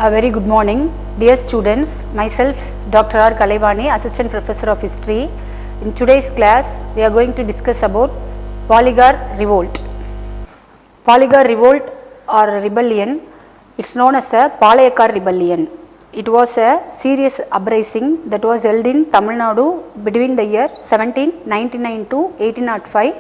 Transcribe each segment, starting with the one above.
A very good morning, dear students. Myself, Dr. R. Kalaivani, Assistant Professor of History. In today's class, we are going to discuss about Poligar Revolt. Poligar Revolt or rebellion, it's known as the Poligar Rebellion. It was a serious uprising that was held in Tamil Nadu between the year 1799 to 1805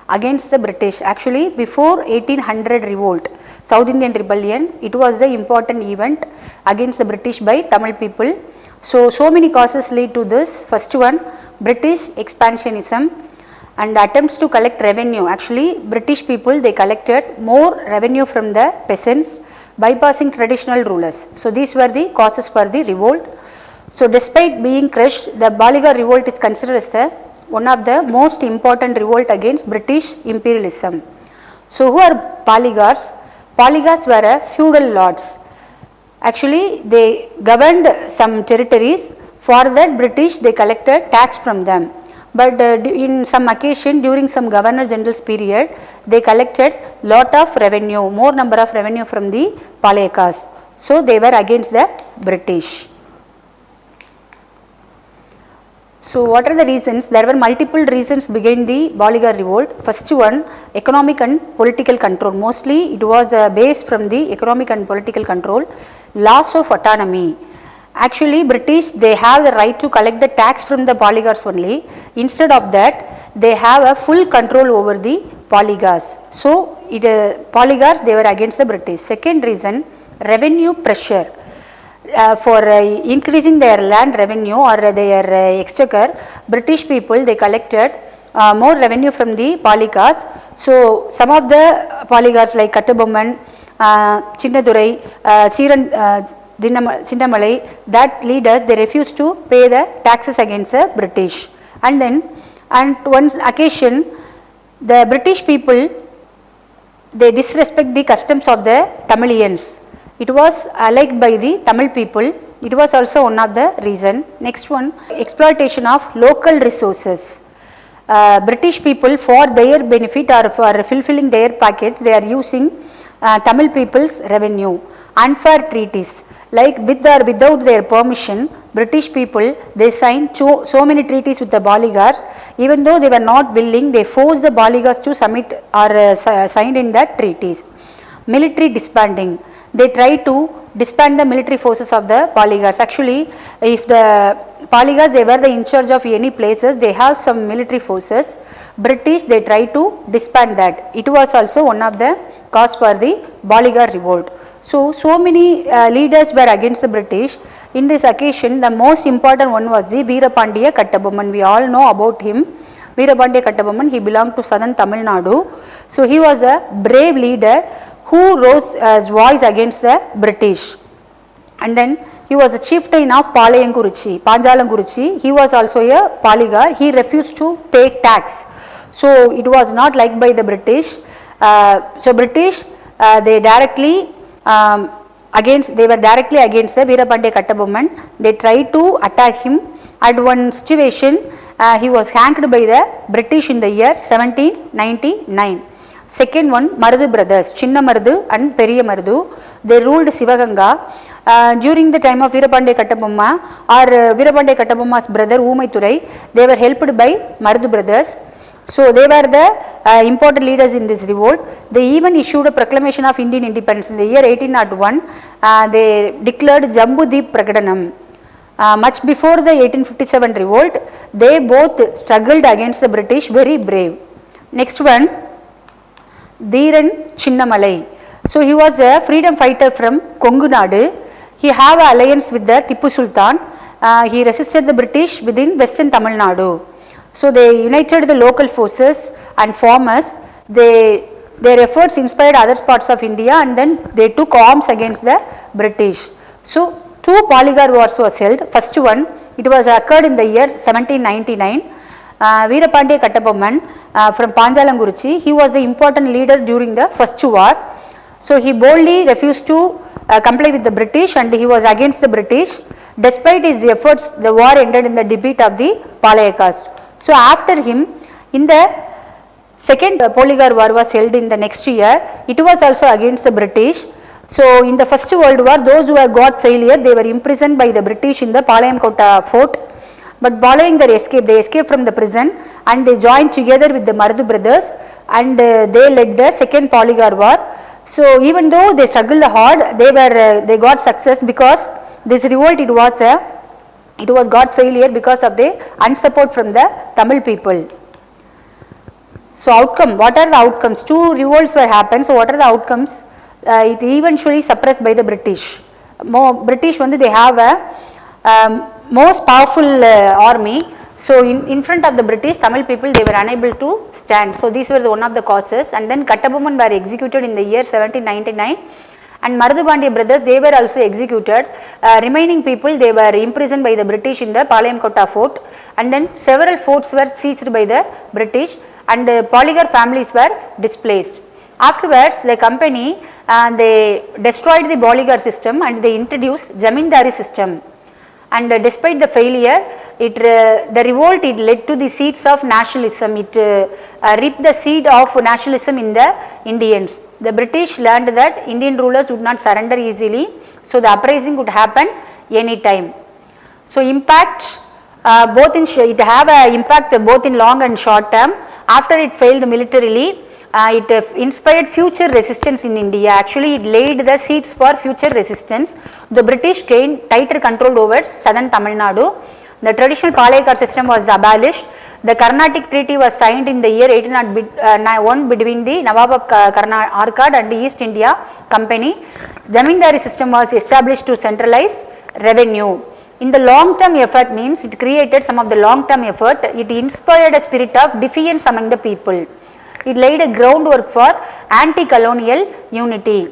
against the British. Actually, before 1800 revolt, South Indian rebellion, it was the important event against the British by Tamil people. So many causes lead to this. First one, British expansionism and attempts to collect revenue. Actually, British people, they collected more revenue from the peasants, bypassing traditional rulers. So these were the causes for the revolt. So despite being crushed, the Poligar revolt is considered as the one of the most important revolt against British imperialism. So who are Poligars? Poligars were a feudal lords. Actually, they governed some territories. For that, British, they collected tax from them. But in some occasion, during some governor general's period, they collected lot of revenue, more number of revenue from the Poligars. So they were against the British. So what are the reasons? There were multiple reasons behind the Poligar revolt. First one, economic and political control. Mostly it was based from the economic and political control. Loss of autonomy. Actually, British, they have the right to collect the tax from the Poligars only. Instead of that, they have a full control over the Poligars. So Poligars, they were against the British. Second reason, revenue pressure. For increasing their land revenue or their exchequer, British people, they collected more revenue from the Poligars. So some of the Poligars like Kattabomman, Chinnadurai, Chinnamalai, that leaders, they refused to pay the taxes against the British. And one occasion, the British people, they disrespect the customs of the Tamilians. It was liked by the Tamil people. It was also one of the reason. Next one, exploitation of local resources. British people, for their benefit or for fulfilling their pockets, they are using Tamil people's revenue. Unfair treaties, like with or without their permission, British people, they signed so many treaties with the Poligars. Even though they were not willing, they forced the Poligars to submit or signed in that treaties. Military disbanding. They try to disband the military forces of the Poligars. Actually, if the Poligars, they were in charge of any places, they have some military forces. British, they try to disband that. It was also one of the cause for the Poligar revolt. So many leaders were against the British. In this occasion, the most important one was the Veerapandiya Kattabomman. We all know about him. Veerapandiya Kattabomman, he belonged to southern Tamil Nadu. So he was a brave leader who rose his voice against the British. And then he was a chieftain of Panjalanguruchi. He was also a Poligar. He refused to pay tax. So it was not liked by the British. So British, they directly they were directly against the Veerapandiya Kattabomman. They tried to attack him. At one situation, he was hanged by the British in the year 1799. Second one, Marudu brothers, Chinna Marudu and Periya Marudu, they ruled Sivaganga. During the time of Veerapandiya Kattabomma or Veerapandiya Kattabomma's brother Oomaiturai, they were helped by Marudu brothers. So they were the important leaders in this revolt. They even issued a proclamation of Indian independence in the year 1801. They declared Jambudeep Prakadanam. Much before the 1857 revolt, they both struggled against the British, very brave. Next one, Dhiran Chinnamalai. So he was a freedom fighter from Kongu Nadu. He had an alliance with the Tipu Sultan. He resisted the British within western Tamil Nadu. So they united the local forces and farmers. Their efforts inspired other parts of India, and then they took arms against the British. So two Poligar wars was held. First one, it was occurred in the year 1799. Veerapandiya Kattabomman from Panjalanguruchi, he was the important leader during the first war. So he boldly refused to comply with the British and he was against the British. Despite his efforts, the war ended in the defeat of the Poligars. So after him, in the second Poligar war was held in the next year, it was also against the British. So in the First World War, those who had got failure, they were imprisoned by the British in the Palayamkota fort. But following their escape, they escaped from the prison and they joined together with the Mardu brothers, and they led the second Poligar war. So even though they struggled hard, they got success, because this revolt, it was got failure because of the unsupport from the Tamil people. So outcome, what are the outcomes? Two revolts were happened. So what are the outcomes? It eventually suppressed by the British. British they have a most powerful army. So in front of the British, Tamil people, they were unable to stand. So these were one of the causes. And then Kattabomman were executed in the year 1799. And Marudubandi brothers, they were also executed. Remaining people, they were imprisoned by the British in the Palayamkota fort. And then several forts were seized by the British, and Poligar families were displaced. Afterwards, the company, they destroyed the Poligar system and they introduced Zamindari system. And despite the failure, the revolt, it led to the seeds of nationalism. It reaped the seed of nationalism in the Indians. The British learned that Indian rulers would not surrender easily, so the uprising would happen anytime. So impact, it have an impact both in long and short term. After it failed militarily, it inspired future resistance in India. Actually, it laid the seeds for future resistance. The British gained tighter control over southern Tamil Nadu. The traditional Poligar system was abolished. The Carnatic Treaty was signed in the year 1801 between the Nawab of Arcad and the East India Company. Zamindari system was established to centralize revenue. In the long term effort means it created some of the long term effort. It inspired a spirit of defiance among the people. It laid a groundwork for anti-colonial unity.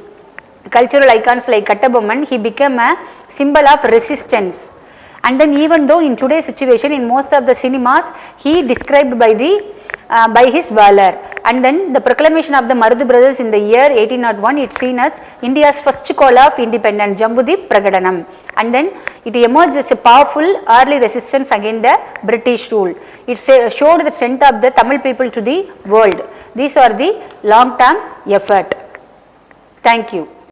Cultural icons like Kattabomman, he became a symbol of resistance. And then even though in today's situation, in most of the cinemas, he described by his valor. And then the proclamation of the Marudu brothers in the year 1801, it's seen as India's first call of independence, Jambudip Pragadanam. And then it emerged as a powerful early resistance against the British rule. It showed the strength of the Tamil people to the world. These are the long-term effort. Thank you.